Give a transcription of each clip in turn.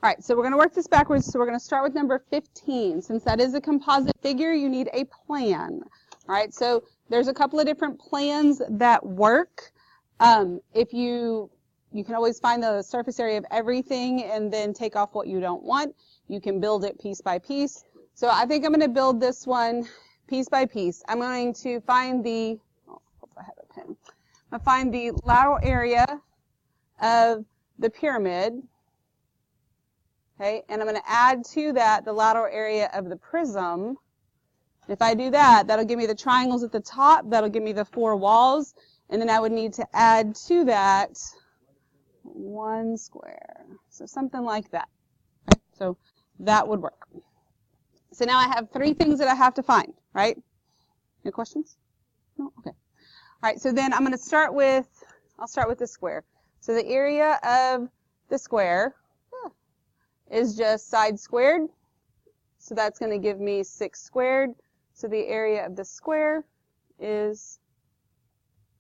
All right, so we're going to work this backwards. So we're going to start with number 15. Since that is a composite figure, you need a plan. All right, so there's a couple of different plans that work. If you can always find the surface area of everything and then take off what you don't want. You can build it piece by piece. So I think I'm going to build this one piece by piece. I'm going to find the, oh, hope I have a pen. I'm going to find the lateral area of the pyramid. Okay, and I'm going to add to that the lateral area of the prism. If I do that, that'll give me the triangles at the top. That'll give me the 4 walls. And then I would need to add to that 1 square. So something like that. Okay, so that would work. So now I have 3 things that I have to find, right? Any questions? No? Okay. All right, so then I'm going to start with, I'll start with the square. So the area of the square is just side squared. So that's going to give me 6 squared. So the area of the square is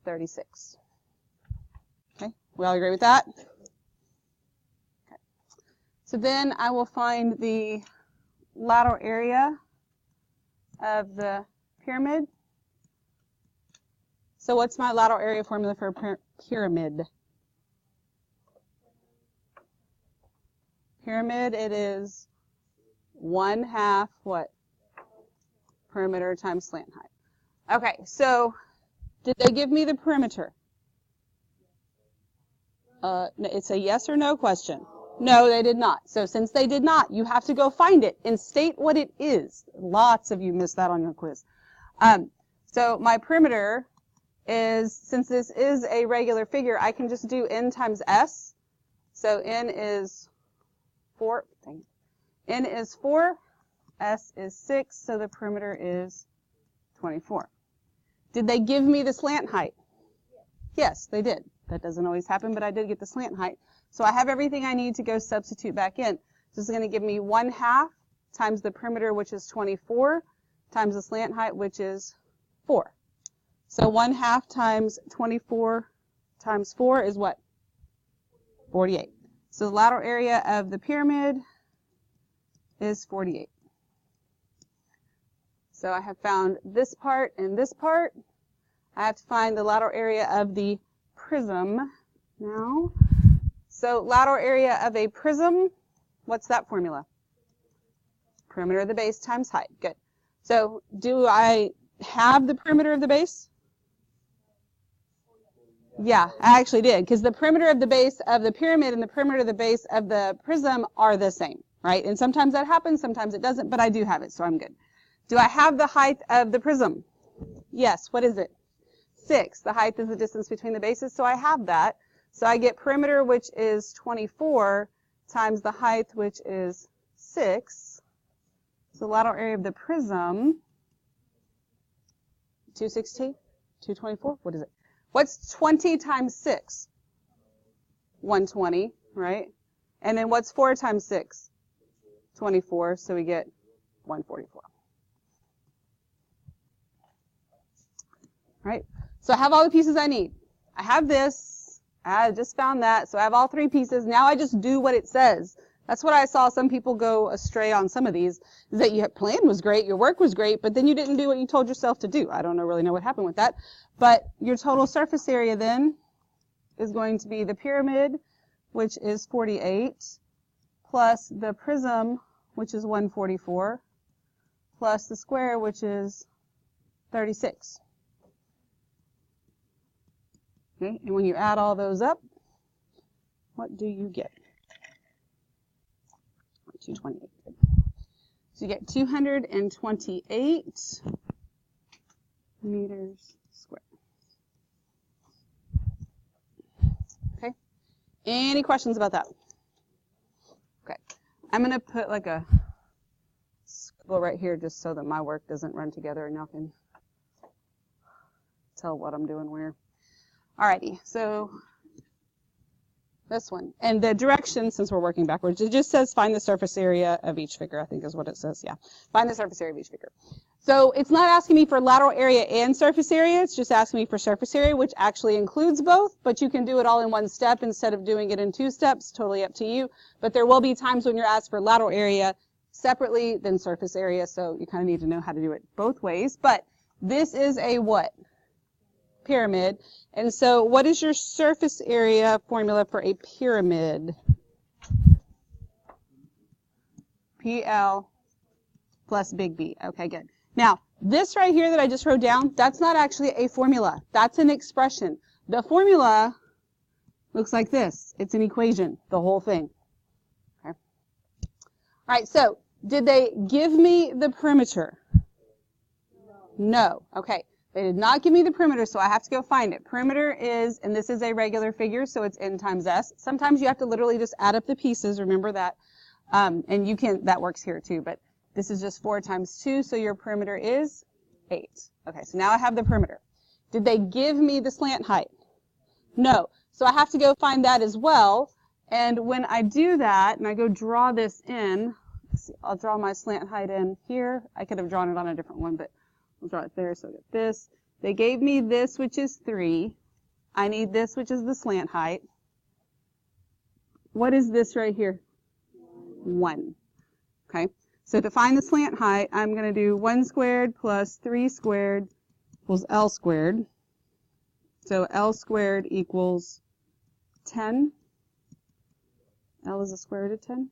36. Okay, we all agree with that? Okay. So then I will find the lateral area of the pyramid. So what's my lateral area formula for a pyramid? Pyramid, it is 1/2 what? Perimeter times slant height. Okay, so did they give me the perimeter? It's a yes or no question. No, they did not. So since they did not, you have to go find it and state what it is. Lots of you missed that on your quiz. So my perimeter is, since this is a regular figure, I can just do n times s. So n is 4. N is 4. S is 6. So the perimeter is 24. Did they give me the slant height? Yes, they did. That doesn't always happen, but I did get the slant height. So I have everything I need to go substitute back in. This is going to give me 1/2 times the perimeter, which is 24, times the slant height, which is 4. So 1/2 times 24 times 4 is what? 48. So the lateral area of the pyramid is 48. So I have found this part and this part. I have to find the lateral area of the prism now. So lateral area of a prism, what's that formula? Perimeter of the base times height. Good. So do I have the perimeter of the base? Yeah, I actually did, because the perimeter of the base of the pyramid and the perimeter of the base of the prism are the same, right? And sometimes that happens, sometimes it doesn't, but I do have it, so I'm good. Do I have the height of the prism? Yes. What is it? 6. The height is the distance between the bases, so I have that. So I get perimeter, which is 24, times the height, which is 6. So lateral area of the prism, 260, 224, what is it? What's 20 times 6? 120, right? And then what's 4 times 6? 24, so we get 144. Right? So I have all the pieces I need. I have this. I just found that. So I have all 3 pieces. Now I just do what it says. That's what I saw some people go astray on some of these, is that your plan was great, your work was great, but then you didn't do what you told yourself to do. I don't really know what happened with that. But your total surface area then is going to be the pyramid, which is 48, plus the prism, which is 144, plus the square, which is 36. Okay, and when you add all those up, what do you get? 228. So you get 228 meters squared. Okay. Any questions about that? Okay. I'm going to put like a scribble right here just so that my work doesn't run together and y'all can tell what I'm doing where. Alrighty. So This one. And the direction, since we're working backwards, it just says find the surface area of each figure, I think is what it says. Yeah. Find the surface area of each figure. So it's not asking me for lateral area and surface area. It's just asking me for surface area, which actually includes both, but you can do it all in one step instead of doing it in two steps. Totally up to you. But there will be times when you're asked for lateral area separately than surface area, so you kind of need to know how to do it both ways. But this is a what? Pyramid. And so what is your surface area formula for a pyramid? PL plus big B. Okay, good. Now, this right here that I just wrote down, that's not actually a formula. That's an expression. The formula looks like this. It's an equation, the whole thing. Okay. All right, so did they give me the perimeter? No. Okay. They did not give me the perimeter, so I have to go find it. Perimeter is, and this is a regular figure, so it's n times s. Sometimes you have to literally just add up the pieces. Remember that. And you can, that works here too, but this is just 4 times 2, so your perimeter is 8. Okay, so now I have the perimeter. Did they give me the slant height? No. So I have to go find that as well. And when I do that, and I go draw this in, let's see, I'll draw my slant height in here. I could have drawn it on a different one, but I'll draw it there, so I get this. They gave me this, which is 3. I need this, which is the slant height. What is this right here? 1. Okay. So to find the slant height, I'm going to do 1 squared plus 3 squared equals L squared. So L squared equals 10. L is the square root of 10.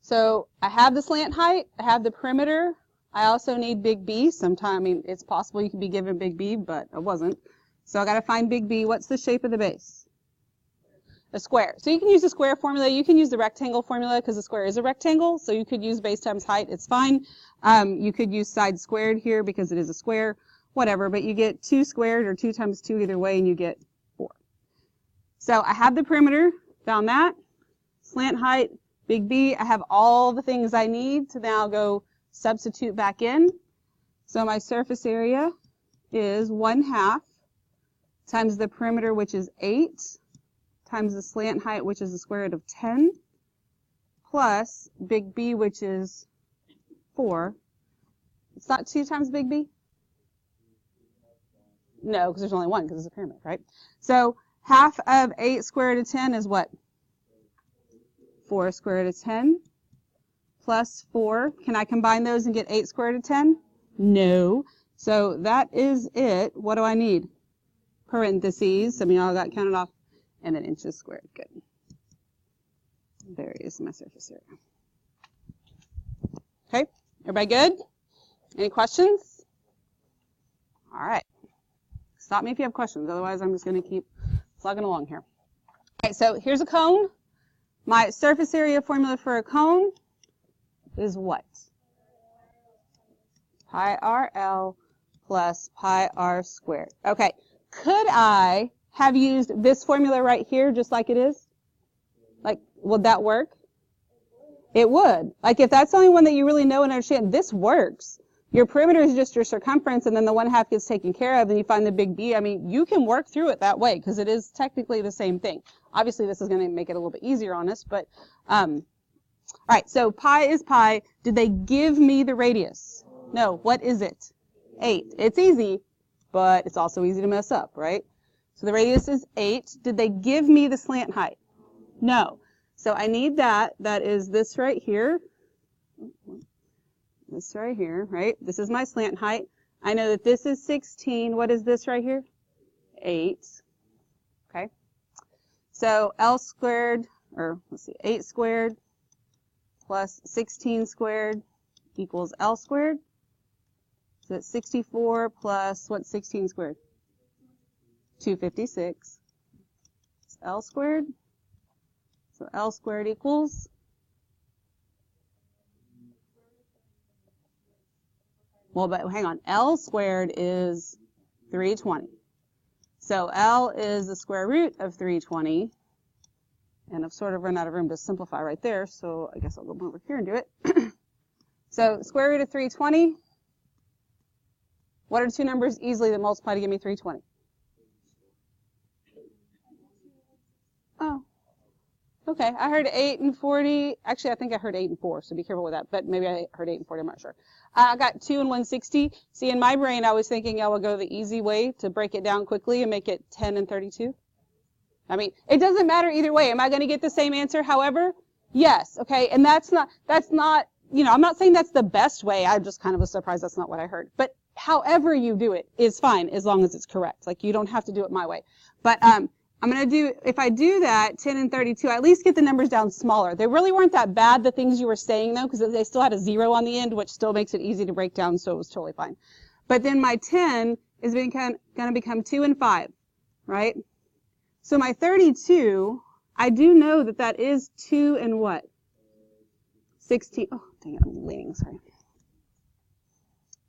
So I have the slant height, I have the perimeter, I also need big B. Sometime, I mean, it's possible you could be given big B, but I wasn't. So I got to find big B. What's the shape of the base? A square. So you can use the square formula. You can use the rectangle formula because the square is a rectangle. So you could use base times height. It's fine. You could use side squared here because it is a square. Whatever. But you get 2 squared or 2 times 2 either way, and you get 4. So I have the perimeter. Found that. Slant height. Big B. I have all the things I need to now go substitute back in. So my surface area is 1/2 times the perimeter, which is 8. Times the slant height, which is the square root of 10, plus big B, which is 4. It's not 2 times big B? No, because there's only 1, because it's a pyramid, right? So half of 8 square root of 10 is what? 4 square root of 10 plus 4. Can I combine those and get 8 square root of 10? No. So that is it. What do I need? Parentheses. Some of y'all got counted off. And then inches squared. Good. There is my surface area. Okay. Everybody good? Any questions? All right. Stop me if you have questions. Otherwise, I'm just going to keep plugging along here. All right. So here's a cone. My surface area formula for a cone is what? Pi RL plus pi R squared. Okay. Could I have used this formula right here just like it is? Like, would that work? It would. Like, if that's the only one that you really know and understand, this works. Your perimeter is just your circumference, and then the 1/2 gets taken care of, and you find the big B. I mean, you can work through it that way, because it is technically the same thing. Obviously, this is going to make it a little bit easier on us, but, all right, so pi is pi. Did they give me the radius? No. What is it? 8. It's easy, but it's also easy to mess up, right? So the radius is 8. Did they give me the slant height? No. So I need that. That is this right here. This right here, right? This is my slant height. I know that this is 16. What is this right here? 8. Okay. So L squared, or let's see, 8 squared plus 16 squared equals L squared. So it's 64 plus, what's 16 squared? 256. It's L squared. So L squared equals well, but hang on. L squared is 320. So L is the square root of 320. And I've sort of run out of room to simplify right there, so I guess I'll go over here and do it. So square root of 320. What are 2 numbers easily that multiply to give me 320? Okay, I heard 8 and 40. Actually, I think I heard 8 and 4, so be careful with that. But maybe I heard 8 and 40, I'm not sure. I got 2 and 160. See, in my brain, I was thinking I would go the easy way to break it down quickly and make it 10 and 32. I mean, it doesn't matter either way. Am I going to get the same answer, however? Yes, okay, and that's not, you know, I'm not saying that's the best way. I just kind of was surprised that's not what I heard. But however you do it is fine as long as it's correct. Like, you don't have to do it my way. But I'm going to do, if I do that, 10 and 32, I at least get the numbers down smaller. They really weren't that bad, the things you were saying, though, because they still had a 0 on the end, which still makes it easy to break down, so it was totally fine. But then my 10 is going to become 2 and 5, right? So my 32, I do know that that is 2 and what? 16. Oh, dang it, I'm leaning, sorry.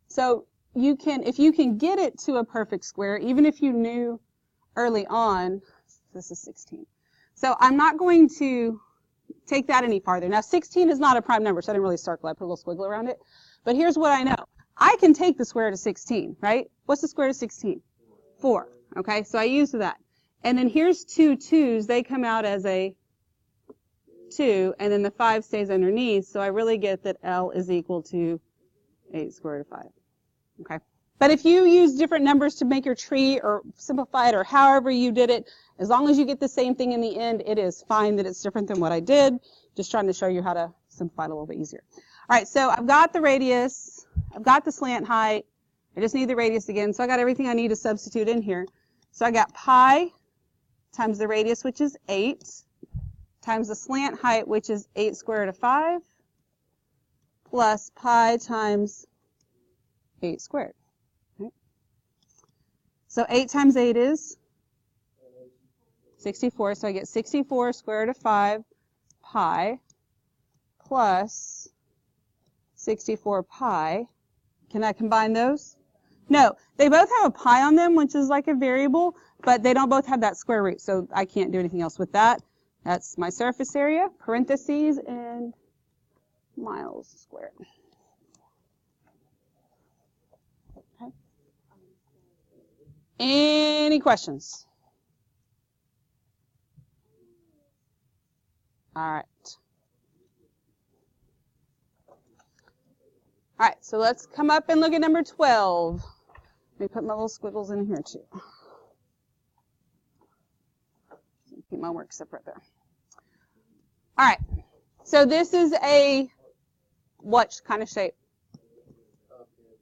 So you can, if you can get it to a perfect square, even if you knew early on, this is 16. So I'm not going to take that any farther. Now 16 is not a prime number, so I didn't really circle. I put a little squiggle around it. But here's what I know. I can take the square root of 16, right? What's the square root of 16? 4. Okay, so I use that. And then here's 2 2's. They come out as a 2, and then the 5 stays underneath. So I really get that L is equal to 8 square root of 5. Okay. But if you use different numbers to make your tree or simplify it or however you did it, as long as you get the same thing in the end, it is fine that it's different than what I did. Just trying to show you how to simplify it a little bit easier. All right, so I've got the radius. I've got the slant height. I just need the radius again. So I got everything I need to substitute in here. So I got pi times the radius, which is 8, times the slant height, which is 8 square root of 5, plus pi times 8 squared. So 8 times 8 is 64. So I get 64 square root of 5 pi plus 64 pi. Can I combine those? No. They both have a pi on them, which is like a variable, but they don't both have that square root, so I can't do anything else with that. That's my surface area, parentheses, and miles squared. Okay. Any questions? All right. All right, so let's come up and look at number 12. Let me put my little squiggles in here too. Keep my work separate there. All right, so this is a what kind of shape?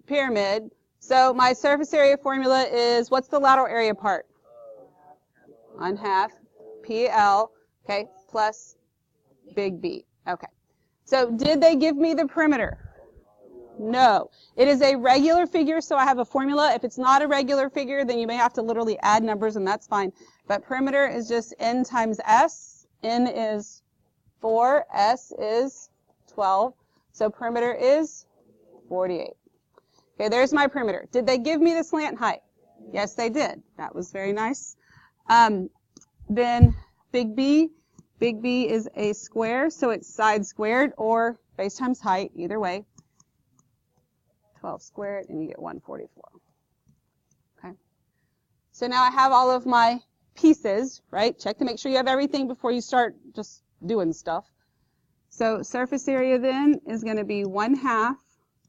Pyramid. So my surface area formula is, what's the lateral area part? 1/2 PL, okay, plus big B. Okay. So did they give me the perimeter? No. It is a regular figure, so I have a formula. If it's not a regular figure, then you may have to literally add numbers, and that's fine. But perimeter is just n times s. N is 4, s is 12. So perimeter is 48. Okay, there's my perimeter. Did they give me the slant height? Yes, they did. That was very nice. Then big B. Big B is a square, so it's side squared or base times height, either way. 12 squared, and you get 144. Okay. So now I have all of my pieces, right? Check to make sure you have everything before you start just doing stuff. So surface area then is going to be 1/2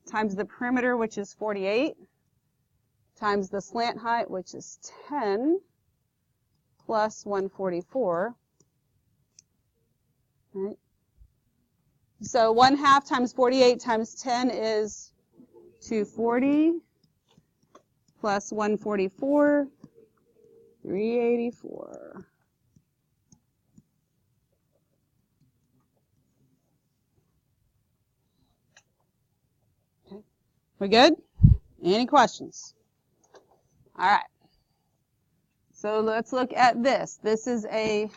times the perimeter, which is 48, times the slant height, which is 10, plus 144. Right? So 1/2 times 48 times 10 is 240, plus 144, 384. Okay. We good? Any questions? All right. So let's look at this. This is a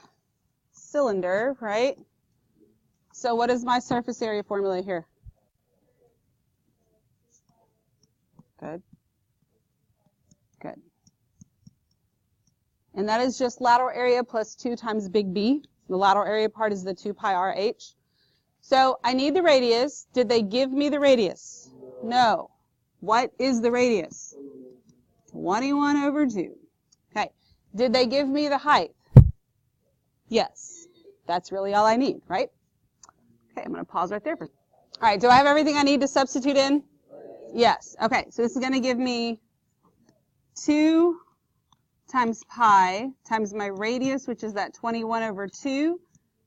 cylinder, right? So what is my surface area formula here? Good. Good. And that is just lateral area plus 2 times big B. The lateral area part is the 2 pi RH. So I need the radius. Did they give me the radius? No. What is the radius? 21/2. Okay. Did they give me the height? Yes. That's really all I need, right? Okay, I'm going to pause right there. All right, do I have everything I need to substitute in? Yes. Okay, so this is going to give me 2 times pi times my radius, which is that 21 over 2,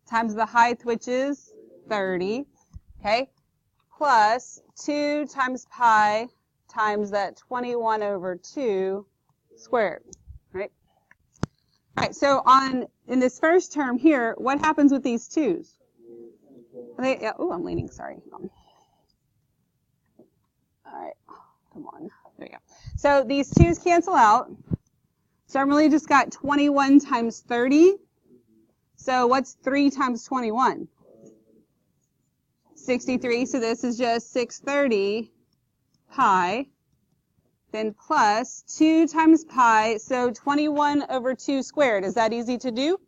times the height, which is 30, okay, plus 2 times pi times that 21 over 2 squared, right? All right, so in this first term here, what happens with these 2's? Oh, I'm leaning, sorry. All right, come on, there you go. So these 2's cancel out. So I really just got 21 times 30. So what's 3 times 21? 63. So this is just 630 pi. Then plus 2 times pi. So 21 over 2 squared. Is that easy to do?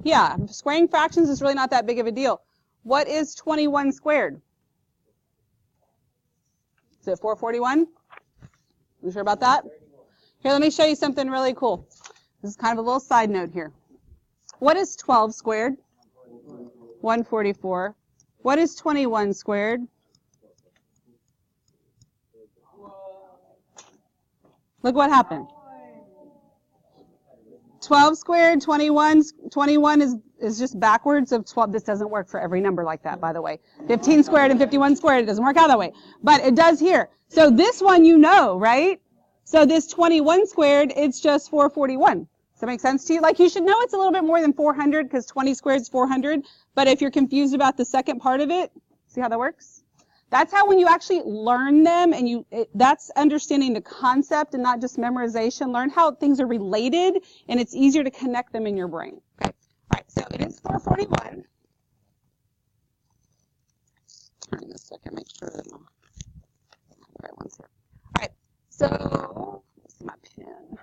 Yeah, squaring fractions is really not that big of a deal. What is 21 squared? Is it 441? You sure about that? Here, let me show you something really cool. This is kind of a little side note here. What is 12 squared? 144. What is 21 squared? Look what happened. 12 squared, 21 is just backwards of 12. This doesn't work for every number like that, by the way. 15 squared and 51 squared, it doesn't work out that way. But it does here. So this one you know, right? So this 21 squared, it's just 441. Does that make sense to you? Like, you should know it's a little bit more than 400 because 20 squared is 400. But if you're confused about the second part of it, see how that works? That's how when you actually learn them, and that's understanding the concept and not just memorization. Learn how things are related, and it's easier to connect them in your brain. Okay. All right, so it is 441. Turn this so I can make sure that the right one's here. All right. So, this is my pen.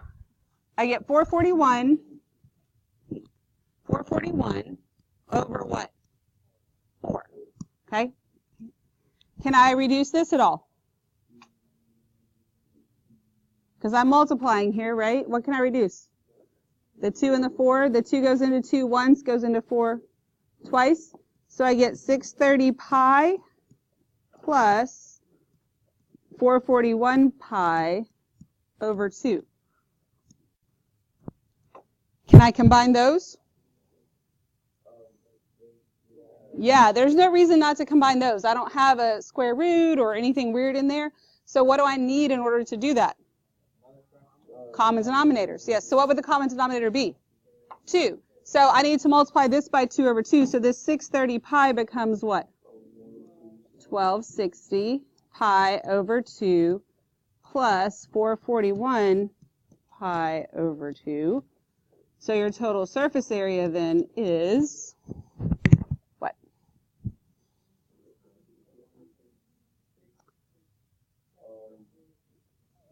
I get 441 over what? 4. Okay? Can I reduce this at all? Because I'm multiplying here, right? What can I reduce? The 2 and the 4. The 2 goes into 2 once, goes into 4 twice. So I get 630 pi plus 441 pi over 2. Can I combine those? Yeah, there's no reason not to combine those. I don't have a square root or anything weird in there. So what do I need in order to do that? Common denominators. Yes, so what would the common denominator be? 2. So I need to multiply this by 2 over 2. So this 630 pi becomes what? 1260 pi over 2 plus 441 pi over 2. So your total surface area then is what?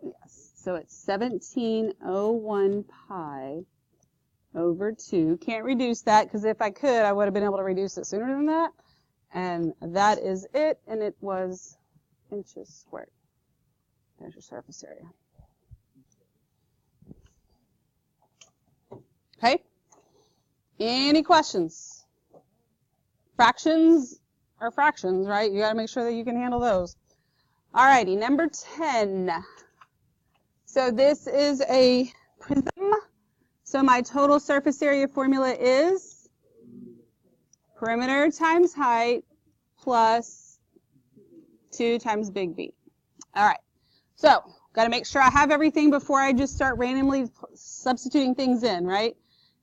Yes, so it's 1701 pi over 2. Can't reduce that because if I could, I would have been able to reduce it sooner than that. And that is it, and it was inches squared. There's your surface area. Okay? Any questions? Fractions are fractions, right? You got to make sure that you can handle those. Alrighty, number 10. So this is a prism. So my total surface area formula is perimeter times height plus 2 times big B. All right. So got to make sure I have everything before I just start randomly substituting things in, right?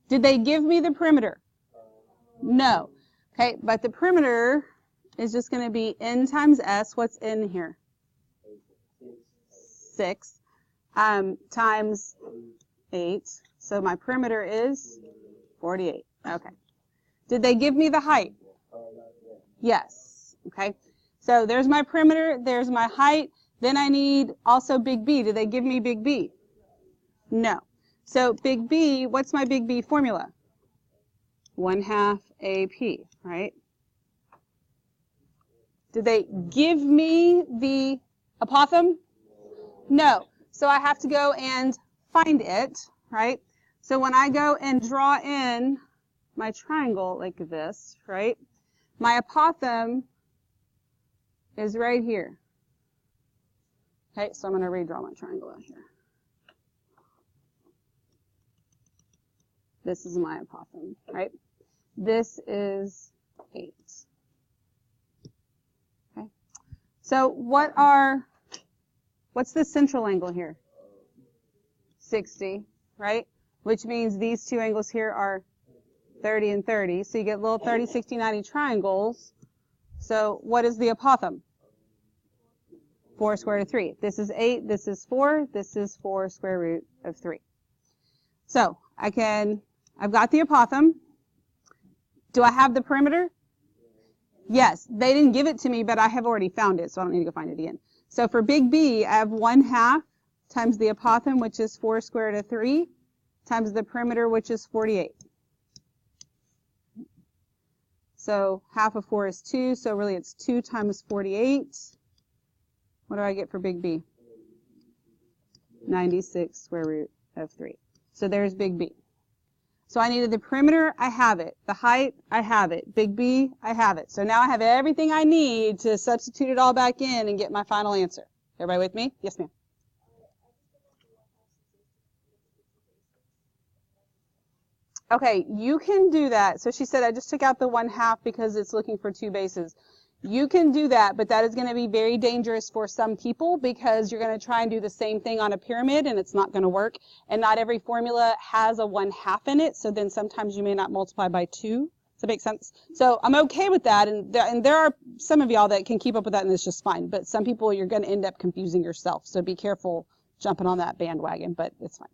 Did they give me the perimeter? No. Okay, but the perimeter is just going to be n times s. What's in here? 6 times 8. So my perimeter is 48. Okay. Did they give me the height? Yes. Okay. So there's my perimeter. There's my height. Then I need also big B. Did they give me big B? No. So big B, what's my big B formula? 1/2 AP, right? Did they give me the apothem? No. So I have to go and find it, right? So when I go and draw in my triangle like this, right? My apothem is right here. Okay, so I'm going to redraw my triangle out here. This is my apothem, right? This is 8. Okay. So what's the central angle here? 60, right? Which means these two angles here are 30 and 30. So you get little 30, 60, 90 triangles. So what is the apothem? 4 square root of 3. This is 8, this is 4, this is 4 square root of 3. So I've got the apothem. Do I have the perimeter? Yes, they didn't give it to me, but I have already found it, so I don't need to go find it again. So for big B, I have 1/2 times the apothem, which is 4 square root of 3, times the perimeter, which is 48. So half of 4 is 2, so really it's 2 times 48. What do I get for big B? 96 square root of 3. So there's big B. So I needed the perimeter, I have it. The height, I have it. Big B, I have it. So now I have everything I need to substitute it all back in and get my final answer. Everybody with me? Yes, ma'am. Okay, you can do that. So she said I just took out the 1/2 because it's looking for 2 bases. You can do that, but that is going to be very dangerous for some people because you're going to try and do the same thing on a pyramid and it's not going to work. And not every formula has a 1/2 in it, so then sometimes you may not multiply by 2. Does that make sense? So I'm okay with that, and there are some of y'all that can keep up with that and it's just fine. But some people you're going to end up confusing yourself, so be careful jumping on that bandwagon, but it's fine.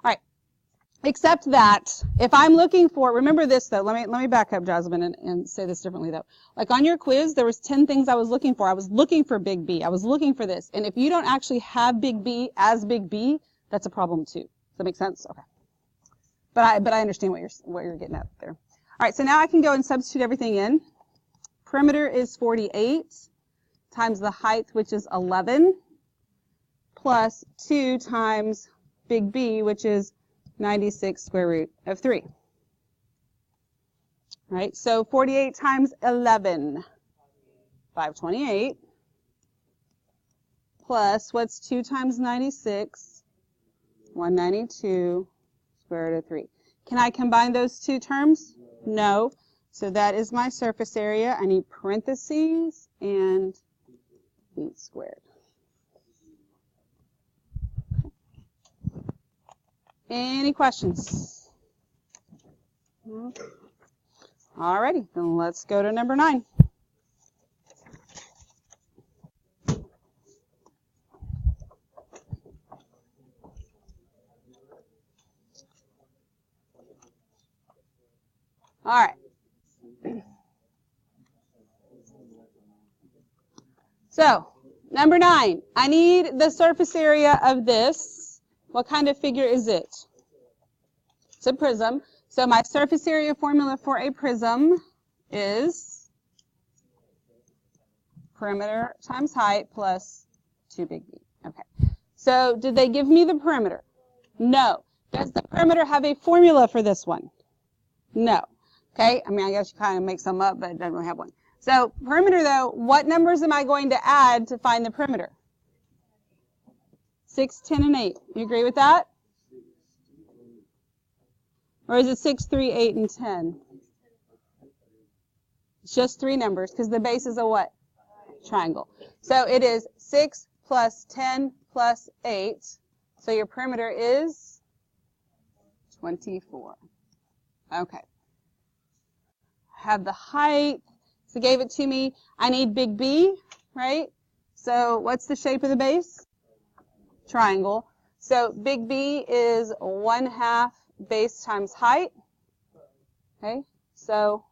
All right. Except that if I'm looking for, remember this though, let me back up, Jasmine, and say this differently though. Like on your quiz, there was 10 things I was looking for. I was looking for big B. I was looking for this. And if you don't actually have big B as big B, that's a problem too. Does that make sense? Okay. But I understand what you're getting at there. All right, so now I can go and substitute everything in. Perimeter is 48 times the height, which is 11, plus 2 times big B, which is 96 square root of 3. All right, so 48 times 11, 528, plus what's 2 times 96, 192 square root of 3. Can I combine those two terms? No. So that is my surface area. I need parentheses and feet squared. Any questions? Alrighty, then let's go to number 9. Alright. So, number 9, I need the surface area of this. What kind of figure is it? It's a prism. So my surface area formula for a prism is perimeter times height plus 2 big B. Okay. So did they give me the perimeter? No. Does the perimeter have a formula for this one? No. Okay. I mean, I guess you kind of make some up, but it doesn't really have one. So perimeter, though, what numbers am I going to add to find the perimeter? 6, 10, and 8. You agree with that? Or is it 6, 3, 8, and 10? It's just 3 numbers because the base is a what? Triangle. So it is 6 plus 10 plus 8. So your perimeter is 24. Okay. Have the height. So gave it to me. I need big B, right? So what's the shape of the base? Triangle. So big B is 1/2 base times height. Okay. So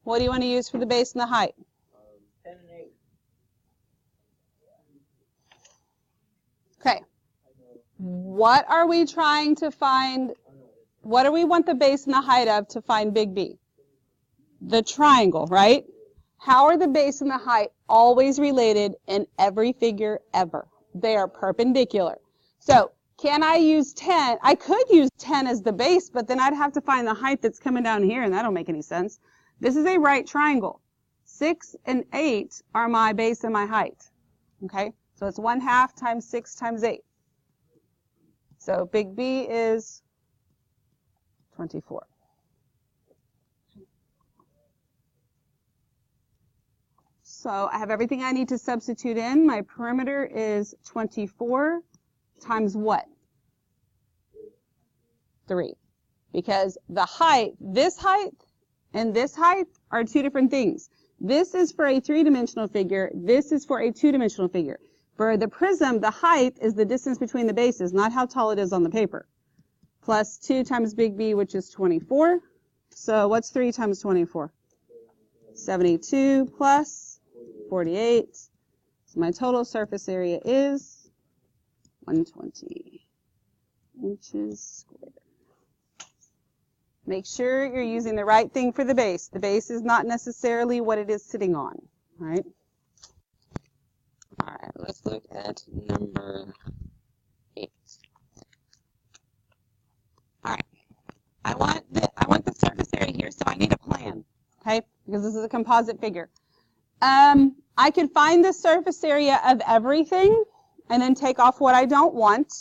what do you want to use for the base and the height? 10 and 8. Okay. What are we trying to find? What do we want the base and the height of to find big B? The triangle, right? How are the base and the height always related in every figure ever? They are perpendicular. So Can I use 10? I could use 10 as the base, but then I'd have to find the height that's coming down here, and that don't make any sense. This is a right triangle. 6 and 8 are my base and my height. Okay? So it's 1/2 times 6 times 8. So big B is 24. So I have everything I need to substitute in. My perimeter is 24 times what? 3. Because the height, this height and this height are two different things. This is for a 3-dimensional figure. This is for a 2-dimensional figure. For the prism, the height is the distance between the bases, not how tall it is on the paper. Plus 2 times big B, which is 24. So what's 3 times 24? 72 plus 48. So my total surface area is 120 inches squared. Make sure you're using the right thing for the base. The base is not necessarily what it is sitting on, right? All right, let's look at number 8. All right, I want the surface area here, so I need a plan, okay? Because this is a composite figure. I could find the surface area of everything and then take off what I don't want.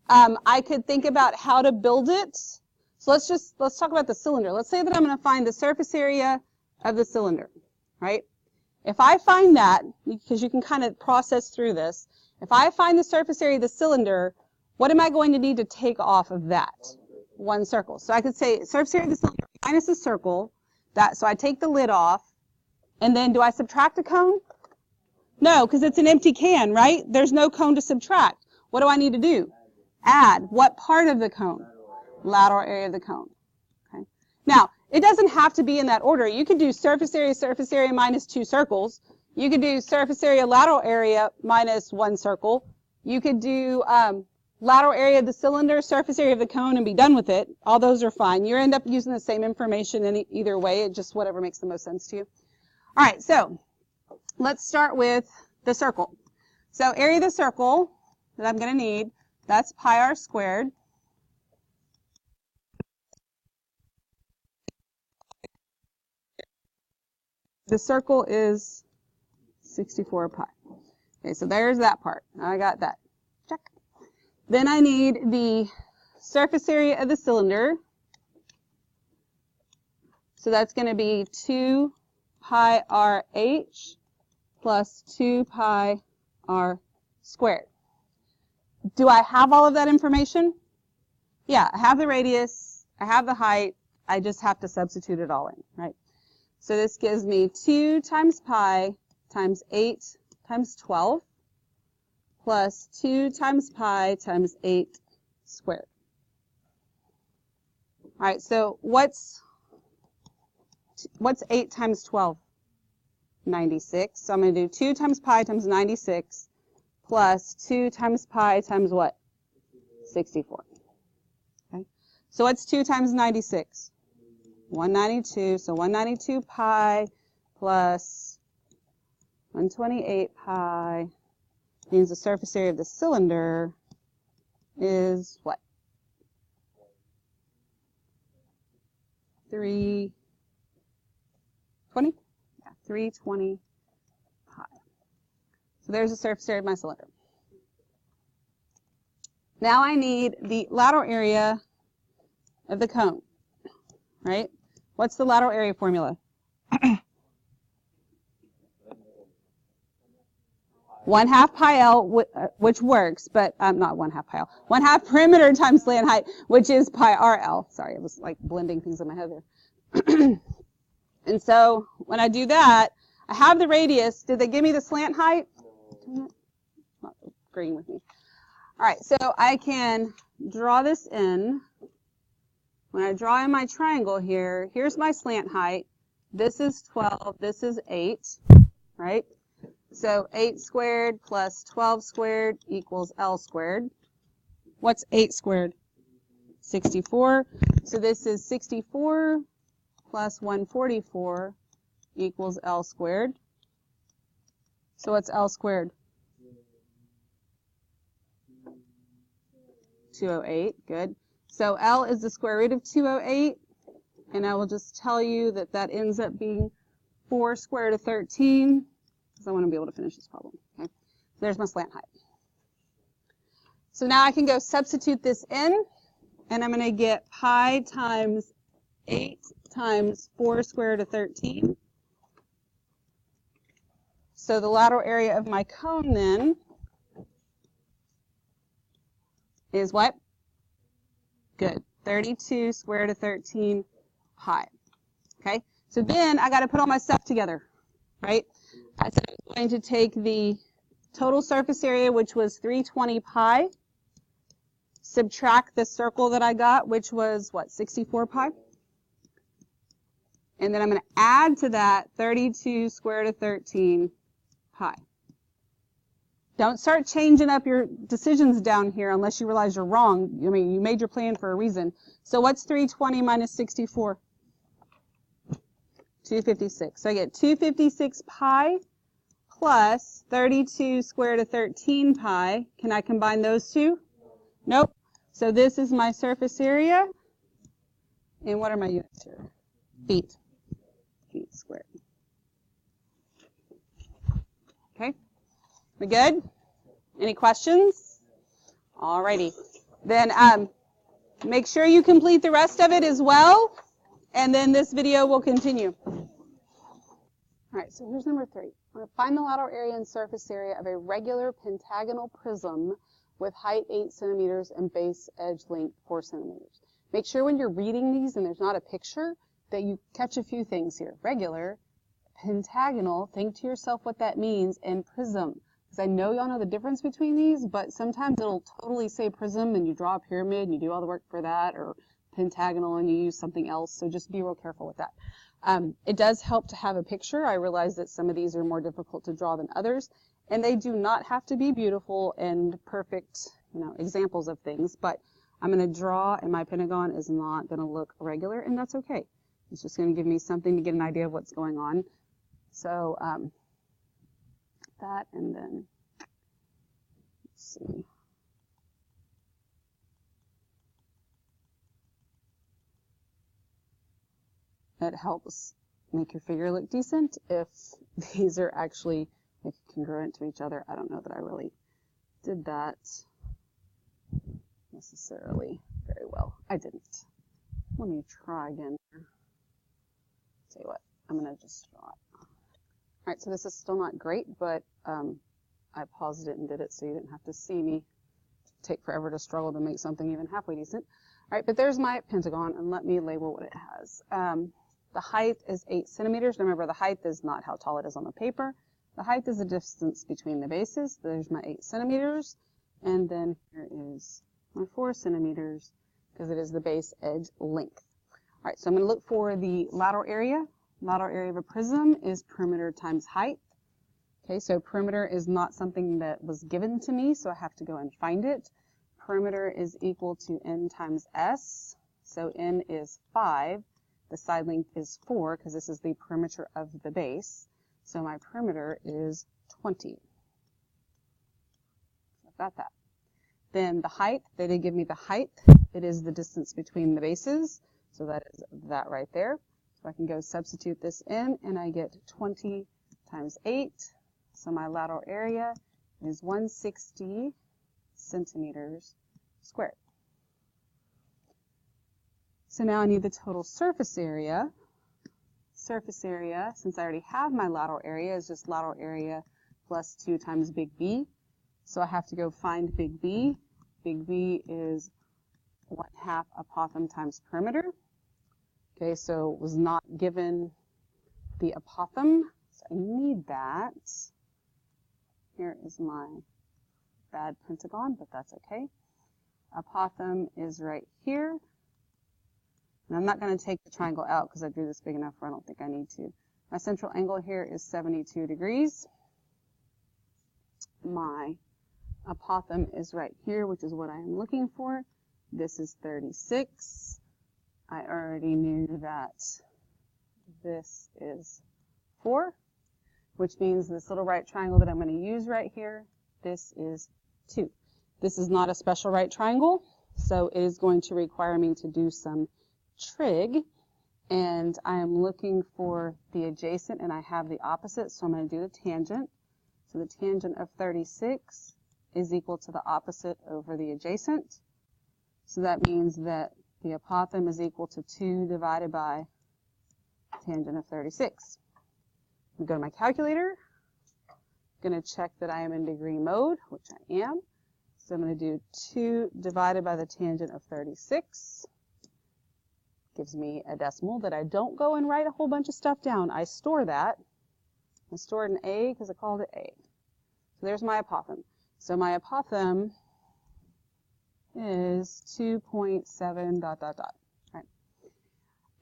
I could think about how to build it. So let's talk about the cylinder. Let's say that I'm going to find the surface area of the cylinder, right? If I find that, because you can kind of process through this, if I find the surface area of the cylinder, what am I going to need to take off of that? 1 circle. So I could say surface area of the cylinder minus a circle. So I take the lid off, and then do I subtract a cone? No, because it's an empty can, right? There's no cone to subtract. What do I need to do? Add. What part of the cone? Lateral area of the cone. Okay. Now, it doesn't have to be in that order. You could do surface area minus 2 circles. You could do surface area, lateral area minus 1 circle. You could do lateral area of the cylinder, surface area of the cone, and be done with it. All those are fine. You end up using the same information in either way. It just whatever makes the most sense to you. All right, so let's start with the circle. So area of the circle that I'm going to need, that's pi r squared. The circle is 64 pi. Okay, so there's that part. I got that. Check. Then I need the surface area of the cylinder. So that's going to be 2 pi r h plus 2 pi r squared. Do I have all of that information? Yeah, I have the radius, I have the height, I just have to substitute it all in, right? So this gives me 2 times pi times 8 times 12 plus 2 times pi times 8 squared. All right, so what's 8 times 12? 96. So I'm going to do 2 times pi times 96 plus 2 times pi times what? 64. Okay. So what's 2 times 96? 192. So 192 pi plus 128 pi means the surface area of the cylinder is what? 320? Yeah, 320 pi. So there's the surface area of my cylinder. Now I need the lateral area of the cone, right? What's the lateral area formula? 1/2 pi L, which works, but not 1/2 pi L. 1/2 perimeter times slant height, which is pi RL. Sorry, I was like blending things in my head there. And so when I do that, I have the radius. Did they give me the slant height? Not agreeing with me. All right, so I can draw this in. When I draw in my triangle here, here's my slant height. This is 12. This is 8, right? So 8 squared plus 12 squared equals L squared. What's 8 squared? 64. So this is 64 plus 144 equals L squared. So what's L squared? 208. Good. So L is the square root of 208, and I will just tell you that that ends up being 4 square root of 13, because I want to be able to finish this problem. Okay. So there's my slant height. So now I can go substitute this in, and I'm going to get pi times 8 times 4 square root of 13. So the lateral area of my cone then is what? Good. 32 square root of 13 pi. Okay? So then I got to put all my stuff together, right? I said I was going to take the total surface area, which was 320 pi, subtract the circle that I got, which was, what, 64 pi? And then I'm going to add to that 32 square root of 13 pi. Don't start changing up your decisions down here unless you realize you're wrong. I mean, you made your plan for a reason. So what's 320 minus 64? 256. So I get 256 pi plus 32 square root of 13 pi. Can I combine those two? Nope. So this is my surface area. And what are my units here? Feet. Feet squared. Okay. We good? Any questions? Alrighty. Then make sure you complete the rest of it as well, and then this video will continue. Alright, so here's number 3. I'm going to find the lateral area and surface area of a regular pentagonal prism with height 8 centimeters and base edge length 4 centimeters. Make sure when you're reading these and there's not a picture that you catch a few things here. Regular, pentagonal, think to yourself what that means, and prism. Because I know y'all know the difference between these, but sometimes it'll totally say prism and you draw a pyramid and you do all the work for that, or pentagonal and you use something else, so just be real careful with that. It does help to have a picture. I realize that some of these are more difficult to draw than others, and they do not have to be beautiful and perfect, examples of things, but I'm going to draw and my pentagon is not going to look regular, and that's okay. It's just going to give me something to get an idea of what's going on. So, that, and then, let's see. It helps make your figure look decent if these are actually congruent to each other. I don't know that I really did that necessarily very well. I didn't. Let me try again. Tell you what, I'm going to just draw it. Alright, so this is still not great, but I paused it and did it so you didn't have to see me take forever to struggle to make something even halfway decent. Alright, but there's my pentagon, and let me label what it has. The height is 8 centimeters. Remember, the height is not how tall it is on the paper. The height is the distance between the bases. There's my 8 centimeters, and then here is my 4 centimeters, because it is the base edge length. Alright, so I'm going to look for the lateral area. Lateral area of a prism is perimeter times height. Okay, so perimeter is not something that was given to me, so I have to go and find it. Perimeter is equal to n times s, so n is 5. The side length is 4, because this is the perimeter of the base. So my perimeter is 20. I've got that. Then the height, they did give me the height. It is the distance between the bases, so that is that right there. So I can go substitute this in, and I get 20 times 8. So my lateral area is 160 centimeters squared. So now I need the total surface area. Surface area, since I already have my lateral area, is just lateral area plus 2 times big B. So I have to go find big B. Big B is 1/2 apothem times perimeter. Okay, so it was not given the apothem, so I need that. Here is my bad pentagon, but that's okay. Apothem is right here. And I'm not going to take the triangle out because I drew this big enough where I don't think I need to. My central angle here is 72 degrees. My apothem is right here, which is what I am looking for. This is 36. I already knew that this is 4, which means this little right triangle that I'm going to use right here, this is 2. This is not a special right triangle, So it is going to require me to do some trig, and I am looking for the adjacent, and I have the opposite, so I'm going to do the tangent. So the tangent of 36 is equal to the opposite over the adjacent. So that means that the apothem is equal to 2 divided by tangent of 36. I'm going to go to my calculator. I'm going to check that I am in degree mode, which I am. So I'm going to do 2 divided by the tangent of 36. Gives me a decimal that I don't go and write a whole bunch of stuff down. I store that. I store it in A because I called it A. So there's my apothem. So my apothem is 2.7 ... Right.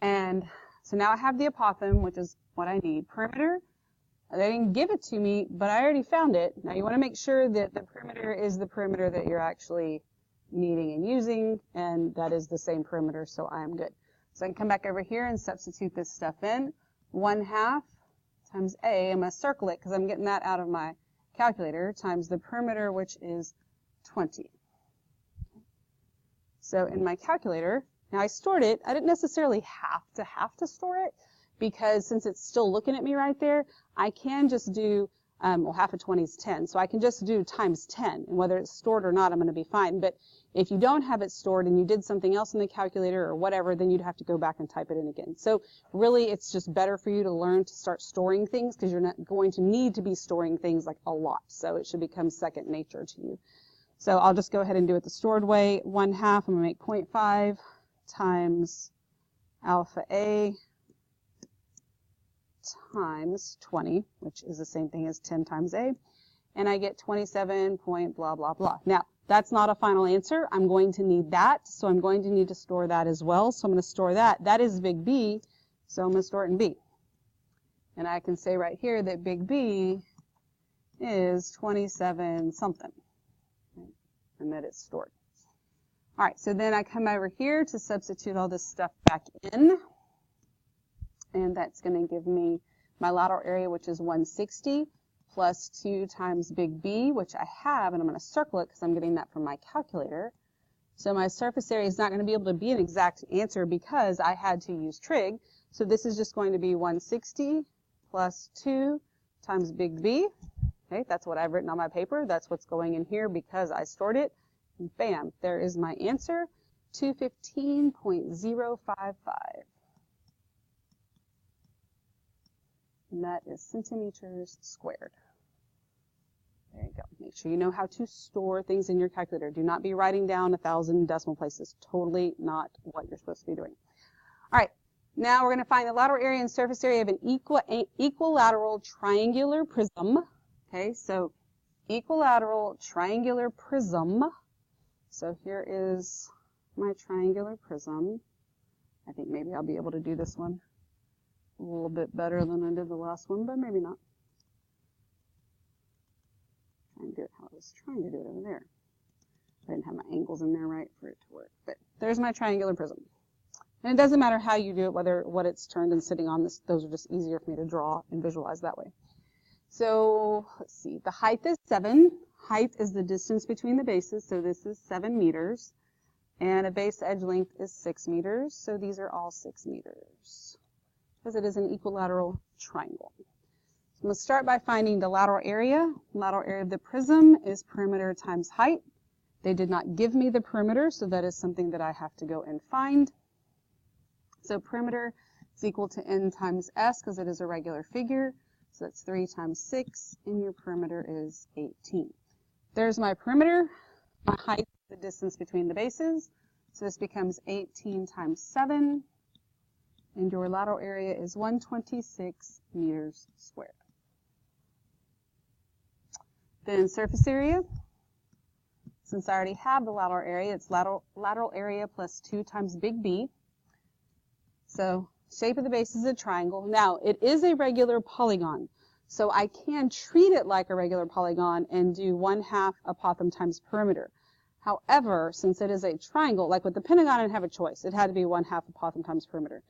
And so now I have the apothem, which is what I need. Perimeter, they didn't give it to me, but I already found it. Now you want to make sure that the perimeter is the perimeter that you're actually needing and using, and that is the same perimeter, so I am good. So I can come back over here and substitute this stuff in. 1/2 times A, I'm going to circle it because I'm getting that out of my calculator, times the perimeter, which is 20. So in my calculator, now I stored it. I didn't necessarily have to store it, because since it's still looking at me right there, I can just do, well, half of 20 is 10, so I can just do times 10, and whether it's stored or not, I'm going to be fine. But if you don't have it stored and you did something else in the calculator or whatever, then you'd have to go back and type it in again. So really, it's just better for you to learn to start storing things, because you're not going to need to be storing things like a lot, so it should become second nature to you. So I'll just go ahead and do it the stored way. 1/2, I'm going to make 0.5 times alpha A times 20, which is the same thing as 10 times A, and I get 27 point blah, blah, blah. Now, that's not a final answer. I'm going to need that, so I'm going to need to store that as well. So I'm going to store that. That is big B, so I'm going to store it in B. And I can say right here that big B is 27 something, and that it's stored. All right, so then I come over here to substitute all this stuff back in, and that's going to give me my lateral area, which is 160, plus 2 times big B, which I have, and I'm going to circle it because I'm getting that from my calculator. So my surface area is not going to be able to be an exact answer because I had to use trig. So this is just going to be 160 plus 2 times big B. Okay, that's what I've written on my paper. That's what's going in here because I stored it. And bam, there is my answer, 215.055. And that is centimeters squared. There you go. Make sure you know how to store things in your calculator. Do not be writing down 1,000 decimal places. Totally not what you're supposed to be doing. All right, now we're going to find the lateral area and surface area of an equilateral triangular prism. Okay, so equilateral triangular prism. So here is my triangular prism. I think maybe I'll be able to do this one a little bit better than I did the last one, but maybe not. Try and do it how I was trying to do it over there. I didn't have my angles in there right for it to work. But there's my triangular prism. And it doesn't matter how you do it, whether what it's turned and sitting on. Those are just easier for me to draw and visualize that way. So let's see. The height is 7. Height is the distance between the bases, so this is 7 meters. And a base edge length is 6 meters, so these are all 6 meters. Because it is an equilateral triangle. So I'm going to start by finding the lateral area. Lateral area of the prism is perimeter times height. They did not give me the perimeter, so that is something that I have to go and find. So perimeter is equal to n times s because it is a regular figure. So that's 3 times 6, and your perimeter is 18. There's my perimeter. My height is the distance between the bases. So this becomes 18 times 7. And your lateral area is 126 meters squared. Then surface area. Since I already have the lateral area, it's lateral area plus 2 times big B. So shape of the base is a triangle. Now, it is a regular polygon. So I can treat it like a regular polygon and do 1/2 apothem times perimeter. However, since it is a triangle, like with the pentagon, I didn't have a choice. It had to be 1/2 apothem times perimeter.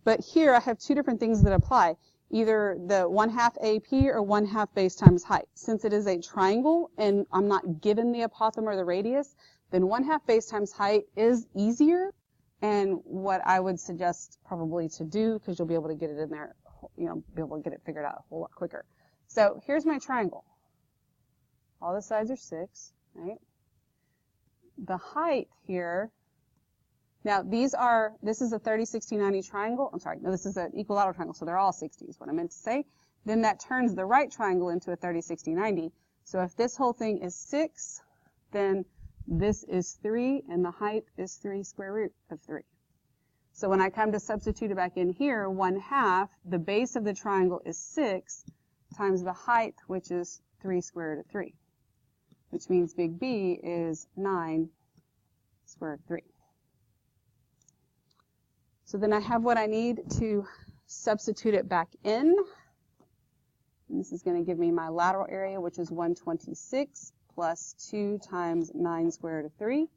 But here I have 2 different things that apply, either the 1/2 AP or 1/2 base times height. Since it is a triangle and I'm not given the apothem or the radius, then 1/2 base times height is easier, and what I would suggest probably to do, because you'll be able to get it in there, be able to get it figured out a whole lot quicker. So here's my triangle. All the sides are 6, right? The height here, now this is a 30, 60, 90 triangle. I'm sorry, no, this is an equilateral triangle, so they're all 60s, what I meant to say. Then that turns the right triangle into a 30, 60, 90. So if this whole thing is 6, then this is 3, and the height is 3 square root of 3. So when I come to substitute it back in here, 1/2, the base of the triangle is 6 times the height, which is 3 square root of 3, which means big B is 9 square root of 3. So then I have what I need to substitute it back in. And this is going to give me my lateral area, which is 126 plus 2 times 9 square root of 3.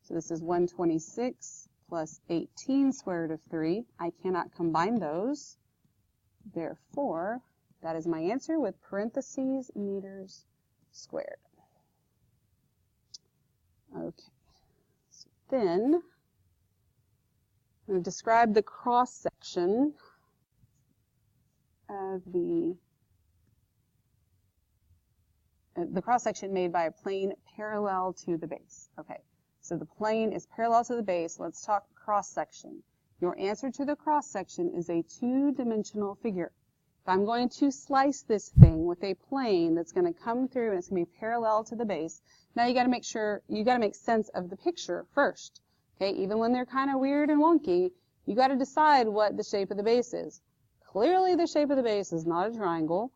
So this is 126 plus 18 square root of 3. I cannot combine those. Therefore, that is my answer with parentheses meters squared. Okay. So then, I'm going to describe the cross-section of the cross-section made by a plane parallel to the base. Okay, so the plane is parallel to the base. Let's talk cross-section. Your answer to the cross-section is a 2-dimensional figure. If I'm going to slice this thing with a plane that's going to come through and it's going to be parallel to the base, now you got to make sense of the picture first. Okay, even when they're kind of weird and wonky, you got to decide what the shape of the base is. Clearly the shape of the base is not a triangle.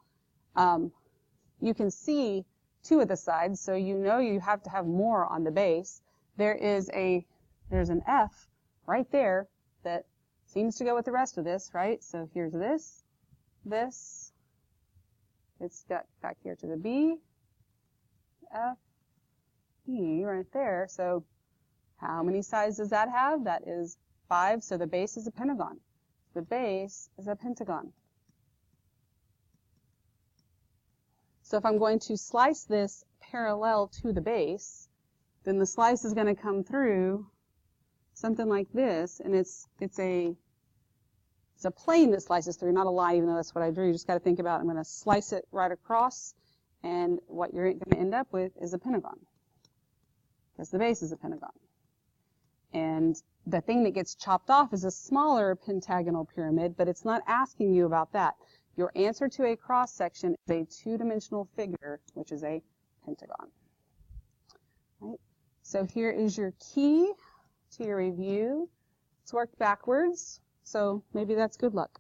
You can see 2 of the sides, so you know you have to have more on the base. There's an F right there that seems to go with the rest of this, right? So here's this. It's got back here to the B, F, E right there. So how many sides does that have? That is 5, so the base is a pentagon. The base is a pentagon. So if I'm going to slice this parallel to the base, then the slice is going to come through something like this, and it's a plane that slices through, not a line, even though that's what I drew. You just got to think about, I'm going to slice it right across, and what you're going to end up with is a pentagon, because the base is a pentagon. And the thing that gets chopped off is a smaller pentagonal pyramid, but it's not asking you about that. Your answer to a cross-section is a 2-dimensional figure, which is a pentagon. Right? So here is your key to your review. Let's work backwards, so maybe that's good luck.